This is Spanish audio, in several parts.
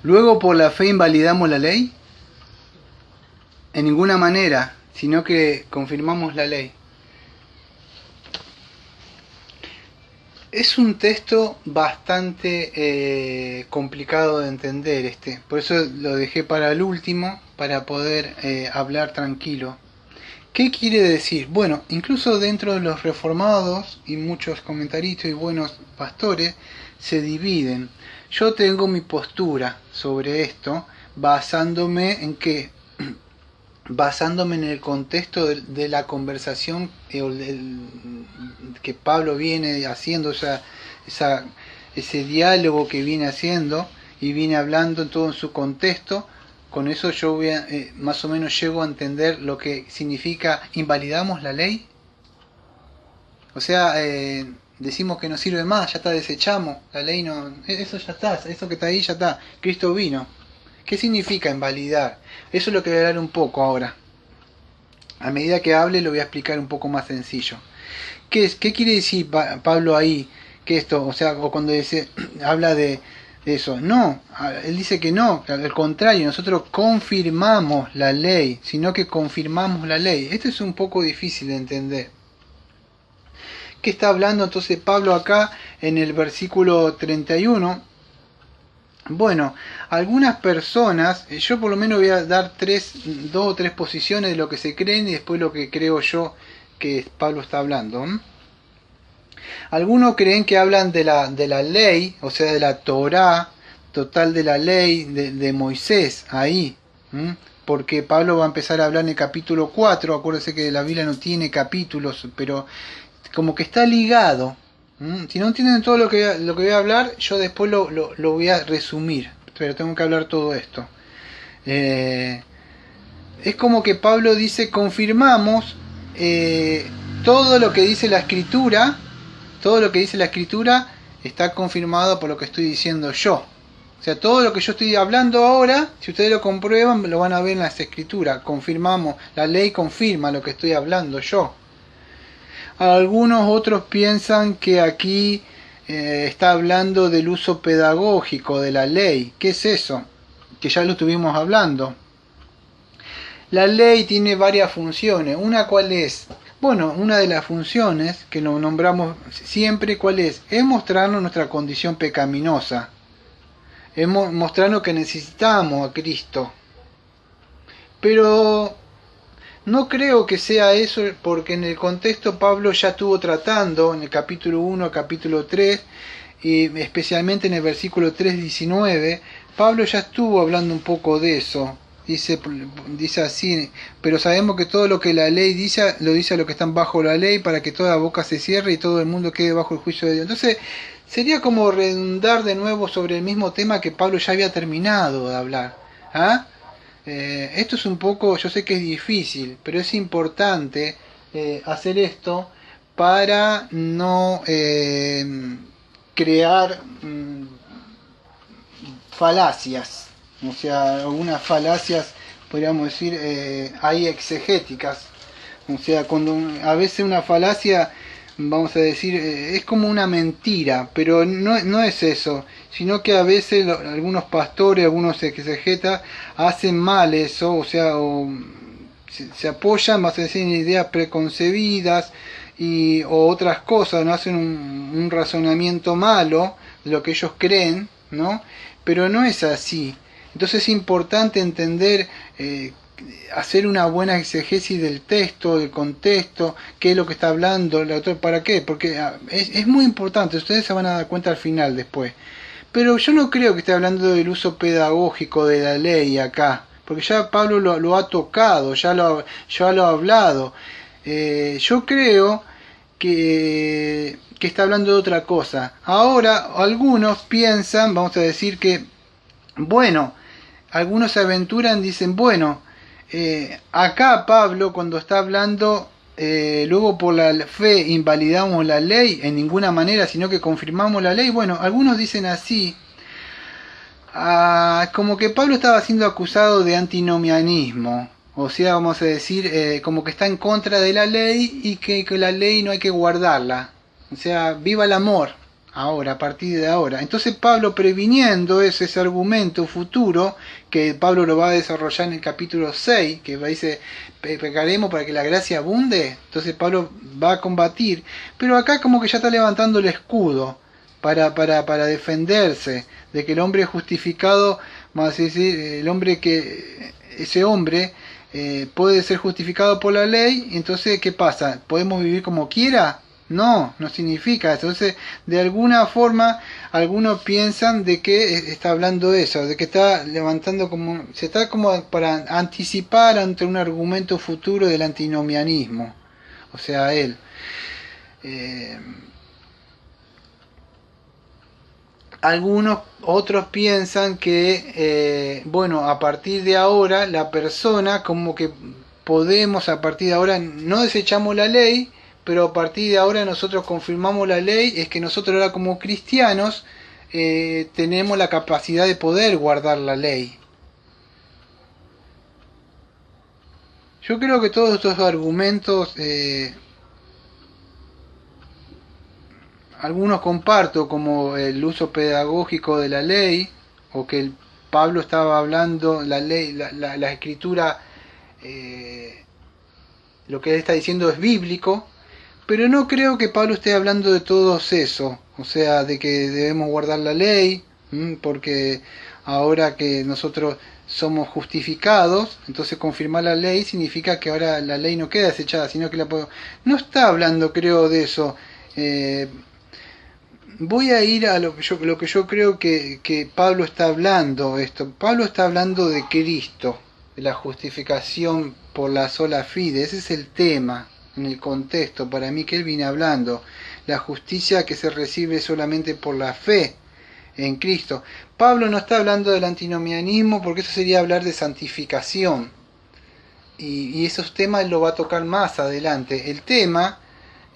Luego por la fe invalidamos la ley. En ninguna manera, sino que confirmamos la ley. Es un texto bastante complicado de entender por eso lo dejé para el último, para poder hablar tranquilo. ¿Qué quiere decir? Bueno, incluso dentro de los reformados y muchos comentaristas y buenos pastores se dividen. Yo tengo mi postura sobre esto basándome en que basándome en el contexto de la conversación que Pablo viene haciendo, ese diálogo que viene haciendo y viene hablando en todo en su contexto. Con eso yo más o menos llego a entender lo que significa invalidamos la ley. O sea, decimos que no sirve más, ya está, desechamos la ley, no, eso ya está, eso que está ahí ya está, Cristo vino. ¿Qué significa invalidar? Eso es lo que voy a hablar un poco ahora. A medida que hable lo voy a explicar un poco más sencillo. ¿Qué quiere decir Pablo ahí? Que esto, o sea, o cuando habla de eso. No, él dice que no, al contrario, nosotros confirmamos la ley, sino que confirmamos la ley. Esto es un poco difícil de entender. ¿Qué está hablando entonces Pablo acá en el versículo 31? Bueno, algunas personas, yo por lo menos voy a dar dos o tres posiciones de lo que se creen y después lo que creo yo que Pablo está hablando. Algunos creen que hablan de la ley, o sea, de la Torá, total de la ley de Moisés, ahí. Porque Pablo va a empezar a hablar en el capítulo 4, acuérdense que la Biblia no tiene capítulos, pero como que está ligado. Si no entienden todo lo que voy a hablar, yo después lo voy a resumir, pero tengo que hablar todo esto. Es como que Pablo dice, confirmamos todo lo que dice la Escritura, todo lo que dice la Escritura está confirmado por lo que estoy diciendo yo. O sea, todo lo que yo estoy hablando ahora, si ustedes lo comprueban, lo van a ver en las Escrituras. Confirmamos, la ley confirma lo que estoy hablando yo. Algunos otros piensan que aquí está hablando del uso pedagógico de la ley. ¿Qué es eso? Que ya lo estuvimos hablando. La ley tiene varias funciones. ¿Una cuál es? Bueno, una de las funciones que nos nombramos siempre, ¿cuál es? Es mostrarnos nuestra condición pecaminosa. Es mostrarnos que necesitamos a Cristo. Pero no creo que sea eso, porque en el contexto Pablo ya estuvo tratando en el capítulo 1, capítulo 3, y especialmente en el versículo 3:19, Pablo ya estuvo hablando un poco de eso. Dice así, pero sabemos que todo lo que la ley dice, lo dice a los que están bajo la ley, para que toda boca se cierre y todo el mundo quede bajo el juicio de Dios. Entonces, sería como redundar de nuevo sobre el mismo tema que Pablo ya había terminado de hablar. Esto es un poco, yo sé que es difícil, pero es importante hacer esto para no crear falacias. O sea, algunas falacias, podríamos decir, hay exegéticas. O sea, cuando a veces una falacia, vamos a decir, es como una mentira, pero no es eso, sino que a veces algunos pastores, algunos exegetas hacen mal eso, o sea, se apoyan, vamos a decir, en ideas preconcebidas o otras cosas, no hacen un razonamiento malo de lo que ellos creen, ¿no? Pero no es así. Entonces es importante entender, hacer una buena exegesis del texto, del contexto, qué es lo que está hablando el autor, para qué, porque es muy importante, ustedes se van a dar cuenta al final después. Pero yo no creo que esté hablando del uso pedagógico de la ley acá, porque ya Pablo lo ha tocado, ya lo ha hablado. Yo creo que está hablando de otra cosa. Ahora algunos piensan, vamos a decir que, bueno, algunos se aventuran, dicen, bueno, acá Pablo cuando está hablando, luego por la fe invalidamos la ley, en ninguna manera, sino que confirmamos la ley. Bueno, algunos dicen así, como que Pablo estaba siendo acusado de antinomianismo. O sea, vamos a decir, como que está en contra de la ley y que la ley no hay que guardarla. O sea, viva el amor. ahora, a partir de ahora. Entonces Pablo, previniendo ese argumento futuro, que Pablo lo va a desarrollar en el capítulo 6, que dice, pecaremos para que la gracia abunde. Entonces Pablo va a combatir, pero acá como que ya está levantando el escudo para defenderse de que el hombre justificado, vamos a decir, el hombre que, ese hombre puede ser justificado por la ley. Entonces, ¿qué pasa? ¿Podemos vivir como quiera? No, no significa. Entonces, de alguna forma, algunos piensan de que está hablando eso, de que está levantando como, se está como para anticipar ante un argumento futuro del antinomianismo. O sea, él. Algunos otros piensan que, bueno, a partir de ahora, la persona, como que podemos, a partir de ahora, no desechamos la ley, pero a partir de ahora nosotros confirmamos la ley, es que nosotros ahora como cristianos tenemos la capacidad de poder guardar la ley. Yo creo que todos estos argumentos, algunos comparto, como el uso pedagógico de la ley, o que el Pablo estaba hablando, la ley, la escritura, lo que él está diciendo es bíblico. Pero no creo que Pablo esté hablando de todo eso, o sea, de que debemos guardar la ley, porque ahora que nosotros somos justificados, entonces confirmar la ley significa que ahora la ley no queda desechada, sino que la podemos... No está hablando, creo, de eso. Voy a ir a lo que yo creo que Pablo está hablando. Pablo está hablando de Cristo, de la justificación por la sola fide. Ese es el tema en el contexto para mí que él viene hablando, la justicia que se recibe solamente por la fe en Cristo. Pablo no está hablando del antinomianismo, porque eso sería hablar de santificación, y esos temas él lo va a tocar más adelante. El tema,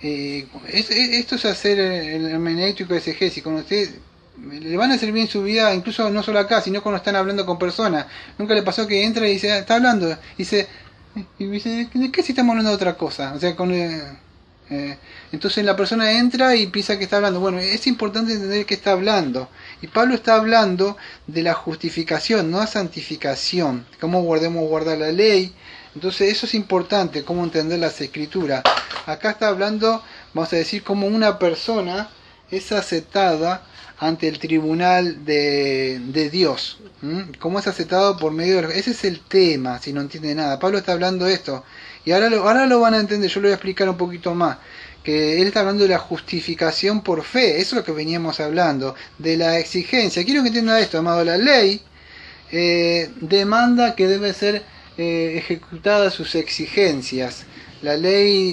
esto es hacer el hermenéutico exegésico. Cuando ustedes le van a servir en su vida, incluso no solo acá, sino cuando están hablando con personas. Nunca le pasó que entra y dice, está hablando, y dice, ¿de qué si estamos hablando de otra cosa? O sea, entonces la persona entra y piensa que está hablando. Bueno, es importante entender que está hablando. Y Pablo está hablando de la justificación, no la santificación. Cómo guardar la ley. Entonces eso es importante, cómo entender las escrituras. Acá está hablando, vamos a decir, como una persona es aceptada ante el tribunal de Dios. ¿Cómo es aceptado por medio de... Ese es el tema, si no entiende nada. Pablo está hablando de esto. Y ahora lo van a entender, yo lo voy a explicar un poquito más. Que él está hablando de la justificación por fe. Eso es lo que veníamos hablando. De la exigencia. Quiero que entienda esto, amado. La ley demanda que debe ser ejecutada sus exigencias. La ley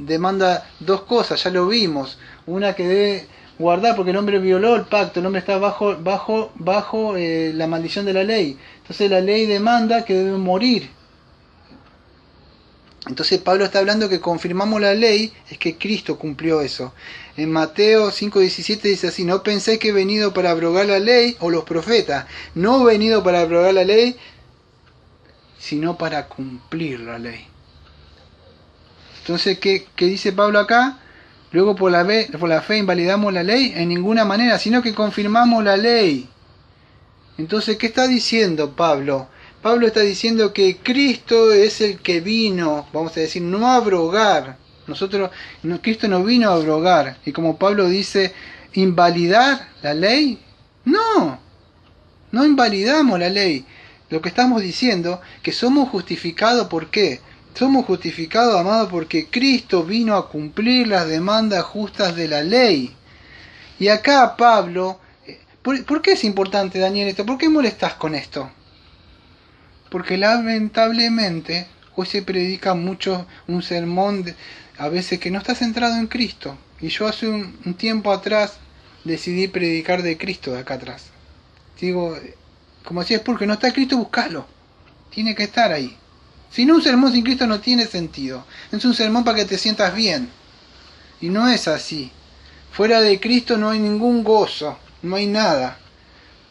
demanda dos cosas, ya lo vimos. Una que debe guardar, porque el hombre violó el pacto, el hombre está bajo la maldición de la ley. Entonces la ley demanda que debe morir. Entonces Pablo está hablando que confirmamos la ley, es que Cristo cumplió eso. En Mateo 5:17 dice así: no pensé que he venido para abrogar la ley o los profetas. No he venido para abrogar la ley, sino para cumplir la ley. Entonces, ¿qué dice Pablo acá? Luego por la fe invalidamos la ley, en ninguna manera, sino que confirmamos la ley. Entonces, ¿qué está diciendo Pablo? Pablo está diciendo que Cristo es el que vino, vamos a decir, no a abrogar. Cristo no vino a abrogar. Y como Pablo dice, ¿invalidar la ley? No invalidamos la ley. Lo que estamos diciendo, que somos justificados, ¿por qué? Somos justificados, amados, porque Cristo vino a cumplir las demandas justas de la ley. Y acá Pablo, ¿por qué es importante, Daniel, esto? ¿Por qué molestas con esto? Porque lamentablemente hoy se predica mucho un sermón a veces que no está centrado en Cristo. Y yo hace un tiempo atrás decidí predicar de Cristo de acá atrás. Digo, como decía, es porque no está Cristo, buscalo. Tiene que estar ahí. Si no, un sermón sin Cristo no tiene sentido. Es un sermón para que te sientas bien. Y no es así. Fuera de Cristo no hay ningún gozo, no hay nada.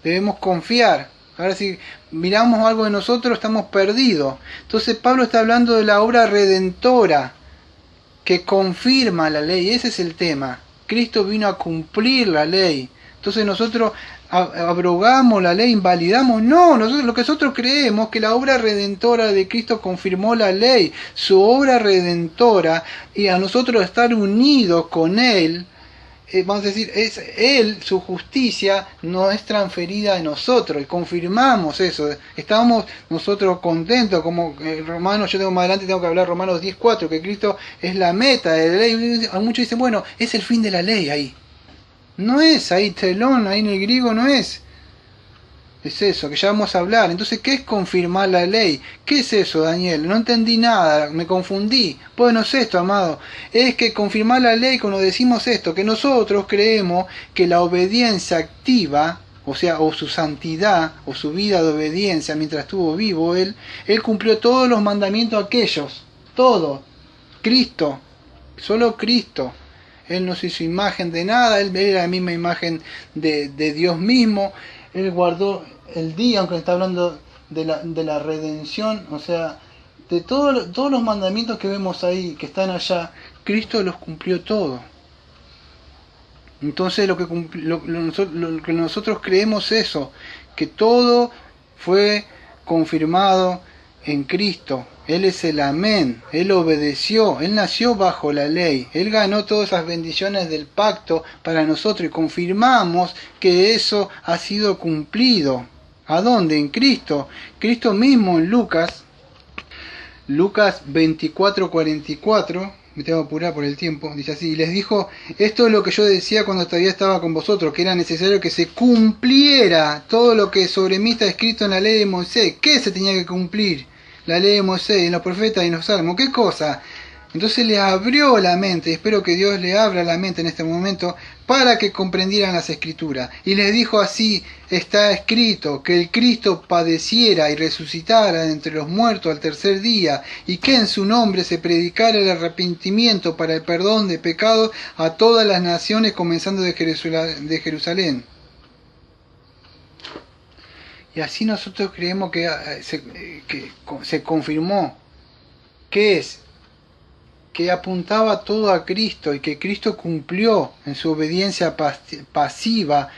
Debemos confiar. Ahora si miramos algo de nosotros estamos perdidos. Entonces Pablo está hablando de la obra redentora que confirma la ley. Ese es el tema. Cristo vino a cumplir la ley. Entonces nosotros abrogamos la ley, invalidamos. No, lo que nosotros creemos que la obra redentora de Cristo confirmó la ley, su obra redentora, y a nosotros estar unidos con Él, vamos a decir, es Él, su justicia no es transferida a nosotros, y confirmamos eso. Estamos nosotros contentos, como Romanos, yo tengo más adelante, tengo que hablar Romanos 10:4, que Cristo es la meta de la ley. Muchos dicen, bueno, es el fin de la ley ahí. No es ahí telón, ahí en el griego no es. Es eso, que ya vamos a hablar. Entonces, ¿qué es confirmar la ley? ¿Qué es eso, Daniel? No entendí nada, me confundí. Bueno, es esto, amado. Es que confirmar la ley cuando decimos esto, que nosotros creemos que la obediencia activa, o sea, o su santidad, o su vida de obediencia mientras estuvo vivo, él cumplió todos los mandamientos aquellos. Todo. Cristo. Solo Cristo. Él no se hizo imagen de nada, él era la misma imagen de Dios mismo. Él guardó el día, aunque está hablando de la redención, o sea, de todos los mandamientos que vemos ahí, que están allá, Cristo los cumplió todo. Entonces lo que nosotros creemos es eso, que todo fue confirmado en Cristo. Él es el amén, Él obedeció, Él nació bajo la ley, Él ganó todas esas bendiciones del pacto para nosotros y confirmamos que eso ha sido cumplido. ¿A dónde? En Cristo. Cristo mismo en Lucas 24:44, me tengo que apurar por el tiempo, dice así, y les dijo, esto es lo que yo decía cuando todavía estaba con vosotros, que era necesario que se cumpliera todo lo que sobre mí está escrito en la ley de Moisés. ¿Qué se tenía que cumplir? La ley de Moisés, en los profetas y en los salmos. ¿Qué cosa? Entonces le abrió la mente, y espero que Dios le abra la mente en este momento, para que comprendieran las escrituras. Y les dijo así, está escrito, que el Cristo padeciera y resucitara de entre los muertos al tercer día, y que en su nombre se predicara el arrepentimiento para el perdón de pecados a todas las naciones, comenzando de Jerusalén. Y así nosotros creemos que se confirmó. ¿Qué es? Que apuntaba todo a Cristo y que Cristo cumplió en su obediencia pasiva.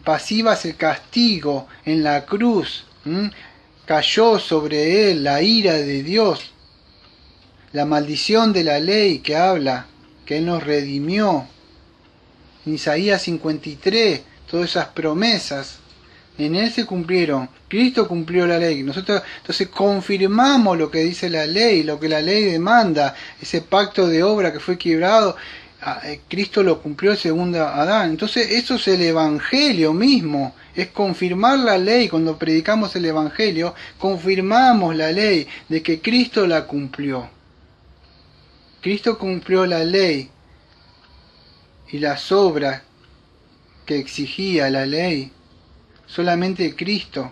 Pasiva es el castigo en la cruz. Cayó sobre él la ira de Dios. La maldición de la ley que habla, que Él nos redimió. En Isaías 53, todas esas promesas. En Él se cumplieron. Cristo cumplió la ley. Nosotros entonces confirmamos lo que dice la ley, lo que la ley demanda. Ese pacto de obra que fue quebrado, Cristo lo cumplió según Adán. Entonces eso es el Evangelio mismo. Es confirmar la ley. Cuando predicamos el Evangelio, confirmamos la ley de que Cristo la cumplió. Cristo cumplió la ley y las obras que exigía la ley. Solamente Cristo.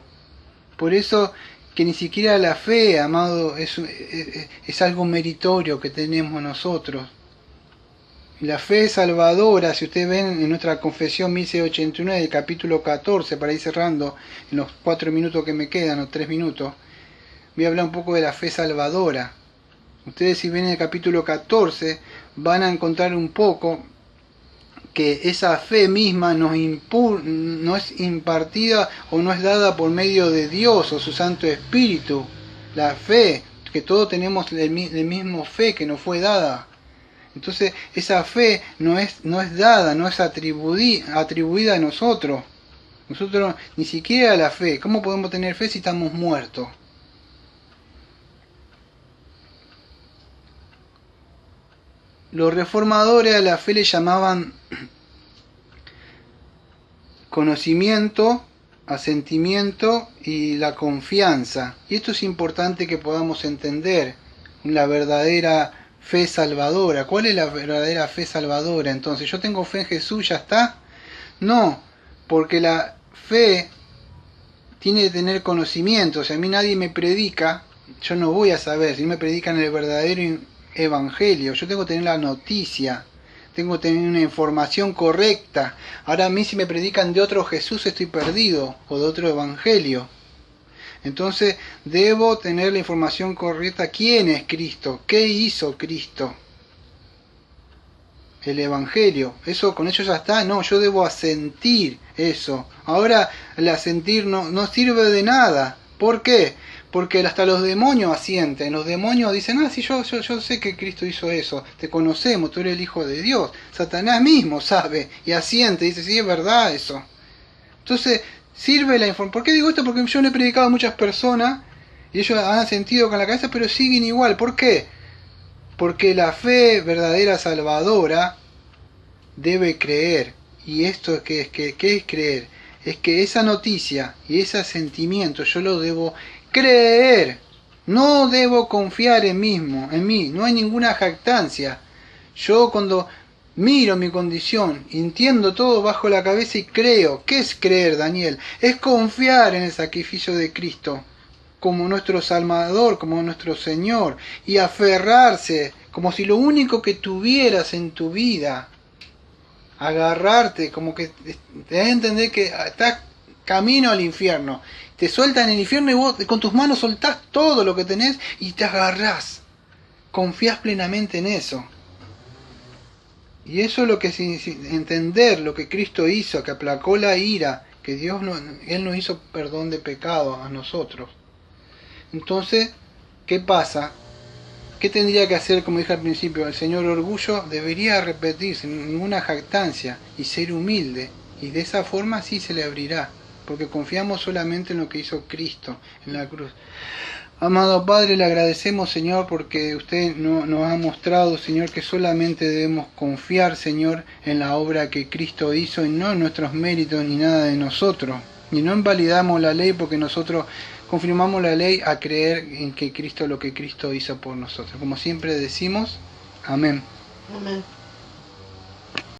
Por eso que ni siquiera la fe, amado, es algo meritorio que tenemos nosotros. Y la fe salvadora, si ustedes ven en nuestra confesión 1689 del capítulo 14, para ir cerrando en los 4 minutos que me quedan, o 3 minutos, voy a hablar un poco de la fe salvadora. Ustedes si ven en el capítulo 14 van a encontrar un poco que esa fe misma no es impartida o no es dada por medio de Dios o su Santo Espíritu. La fe, que todos tenemos el mismo fe que nos fue dada. Entonces esa fe no es dada, no es atribuida a nosotros. Nosotros ni siquiera la fe. ¿Cómo podemos tener fe si estamos muertos? Los reformadores a la fe le llamaban conocimiento, asentimiento y la confianza. Y esto es importante que podamos entender la verdadera fe salvadora. ¿Cuál es la verdadera fe salvadora? Entonces, ¿yo tengo fe en Jesús, ya está? No, porque la fe tiene que tener conocimiento. Si a mí nadie me predica, yo no voy a saber. Si me predican el verdadero evangelio, yo tengo que tener la noticia, tengo que tener una información correcta. Ahora a mí si me predican de otro Jesús estoy perdido, o de otro evangelio. Entonces debo tener la información correcta. ¿Quién es Cristo? ¿Qué hizo Cristo? el Evangelio. Eso con ellos ya está. No, yo debo asentir eso. Ahora el asentir no sirve de nada. ¿Por qué? Porque hasta los demonios asienten. Los demonios dicen, sí, yo sé que Cristo hizo eso. Te conocemos, tú eres el Hijo de Dios. Satanás mismo sabe y asiente. Dice, sí, es verdad eso. Entonces, sirve la información. ¿Por qué digo esto? Porque yo le he predicado a muchas personas y ellos han sentido con la cabeza, pero siguen igual. ¿Por qué? Porque la fe verdadera salvadora debe creer. ¿Y esto es qué es creer? Es que esa noticia y ese sentimiento yo lo debo creer. No debo confiar en mí. No hay ninguna jactancia. Yo cuando miro mi condición, entiendo todo bajo la cabeza y creo. ¿Qué es creer, Daniel? Es confiar en el sacrificio de Cristo como nuestro Salvador, como nuestro Señor, y aferrarse como si lo único que tuvieras en tu vida, agarrarte, como que te das a entender que estás camino al infierno, te sueltan en el infierno y vos con tus manos soltás todo lo que tenés y te agarrás, confías plenamente en eso. Y eso es lo que es entender lo que Cristo hizo, que aplacó la ira, que Él nos hizo perdón de pecado a nosotros. Entonces, ¿qué pasa? ¿Qué tendría que hacer, como dije al principio, el señor orgullo? Debería repetirse, ninguna jactancia, y ser humilde. Y de esa forma sí se le abrirá, porque confiamos solamente en lo que hizo Cristo en la cruz. Amado Padre, le agradecemos, Señor, porque usted nos ha mostrado, Señor, que solamente debemos confiar, Señor, en la obra que Cristo hizo y no en nuestros méritos ni nada de nosotros. Y no invalidamos la ley porque nosotros confirmamos la ley a creer en que Cristo, lo que Cristo hizo por nosotros. Como siempre decimos, amén. Amén.